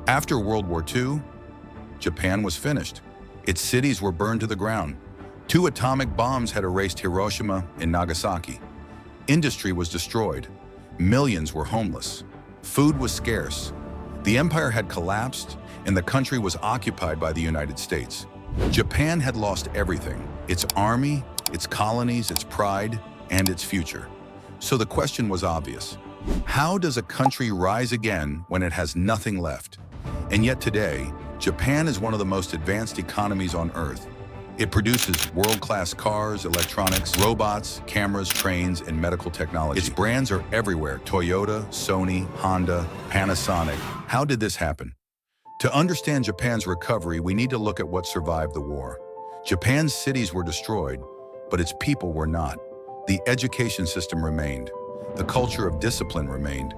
After World War II, Japan was finished. Its cities were burned to the ground. 2 atomic bombs had erased Hiroshima and Nagasaki. Industry was destroyed. Millions were homeless. Food was scarce. The empire had collapsed, and the country was occupied by the United States. Japan had lost everything: its army, its colonies, its pride, and its future. So the question was obvious. How does a country rise again when it has nothing left? And yet today, Japan is one of the most advanced economies on Earth. It produces world-class cars, electronics, robots, cameras, trains, and medical technology. Its brands are everywhere: Toyota, Sony, Honda, Panasonic. How did this happen? To understand Japan's recovery, we need to look at what survived the war. Japan's cities were destroyed, but its people were not. The education system remained. The culture of discipline remained.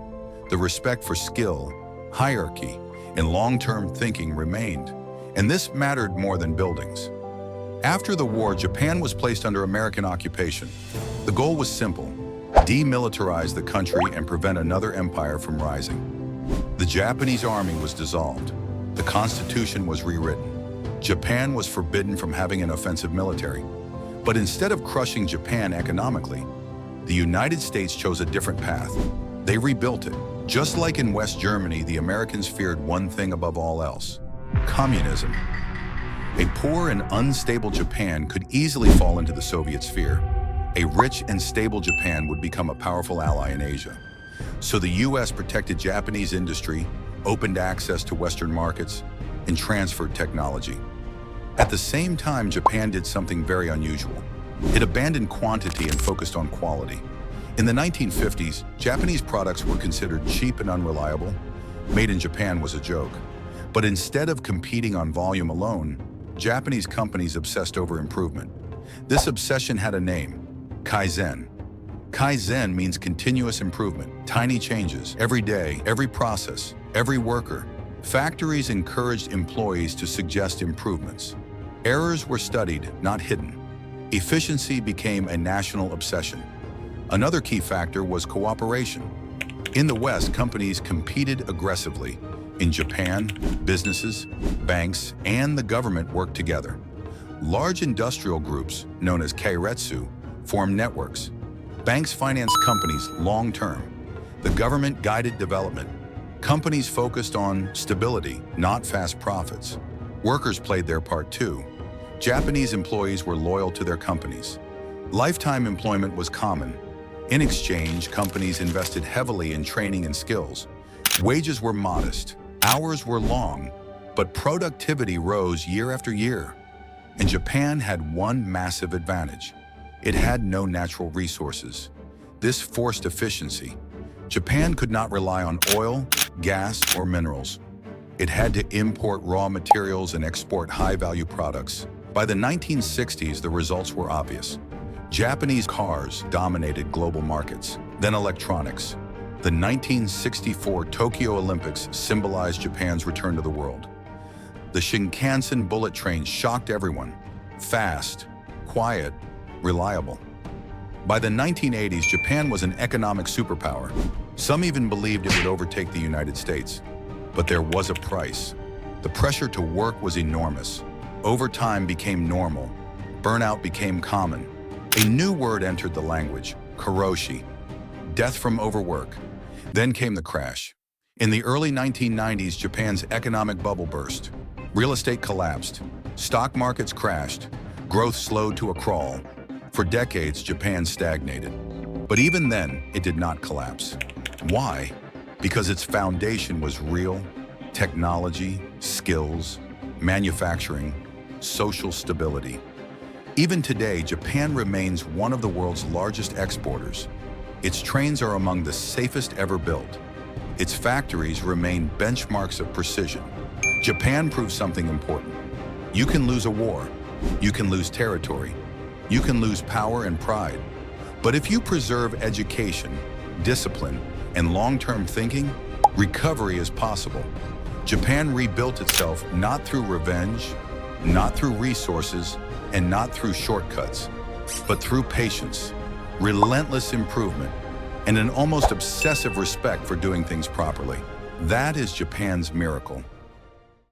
The respect for skill, hierarchy, and long-term thinking remained. And this mattered more than buildings. After the war, Japan was placed under American occupation. The goal was simple: demilitarize the country and prevent another empire from rising. The Japanese army was dissolved. The constitution was rewritten. Japan was forbidden from having an offensive military. But instead of crushing Japan economically, the United States chose a different path. They rebuilt it. Just like in West Germany, the Americans feared one thing above all else: communism. A poor and unstable Japan could easily fall into the Soviet sphere. A rich and stable Japan would become a powerful ally in Asia. So the US protected Japanese industry, opened access to Western markets, and transferred technology. At the same time, Japan did something very unusual. It abandoned quantity and focused on quality. In the 1950s, Japanese products were considered cheap and unreliable. Made in Japan was a joke. But instead of competing on volume alone, Japanese companies obsessed over improvement. This obsession had a name: Kaizen. Kaizen means continuous improvement, tiny changes, every day, every process, every worker. Factories encouraged employees to suggest improvements. Errors were studied, not hidden. Efficiency became a national obsession. Another key factor was cooperation. In the West, companies competed aggressively. In Japan, businesses, banks, and the government worked together. Large industrial groups, known as keiretsu, formed networks. Banks financed companies long-term. The government guided development. Companies focused on stability, not fast profits. Workers played their part too. Japanese employees were loyal to their companies. Lifetime employment was common. In exchange, companies invested heavily in training and skills. Wages were modest. Hours were long, but productivity rose year after year. And Japan had one massive advantage: it had no natural resources. This forced efficiency. Japan could not rely on oil, gas, or minerals. It had to import raw materials and export high-value products. By the 1960s, the results were obvious. Japanese cars dominated global markets, then electronics. The 1964 Tokyo Olympics symbolized Japan's return to the world. The Shinkansen bullet train shocked everyone: fast, quiet, reliable. By the 1980s, Japan was an economic superpower. Some even believed it would overtake the United States. But there was a price. The pressure to work was enormous. Overtime became normal. Burnout became common. A new word entered the language: karoshi, death from overwork. Then came the crash. In the early 1990s, Japan's economic bubble burst. Real estate collapsed. Stock markets crashed. Growth slowed to a crawl. For decades, Japan stagnated. But even then, it did not collapse. Why? Because its foundation was real: technology, skills, manufacturing, social stability. Even today, Japan remains one of the world's largest exporters. Its trains are among the safest ever built. Its factories remain benchmarks of precision. Japan proves something important. You can lose a war. You can lose territory. You can lose power and pride. But if you preserve education, discipline, and long-term thinking, recovery is possible. Japan rebuilt itself not through revenge, not through resources, and not through shortcuts, but through patience, relentless improvement, and an almost obsessive respect for doing things properly. That is Japan's miracle.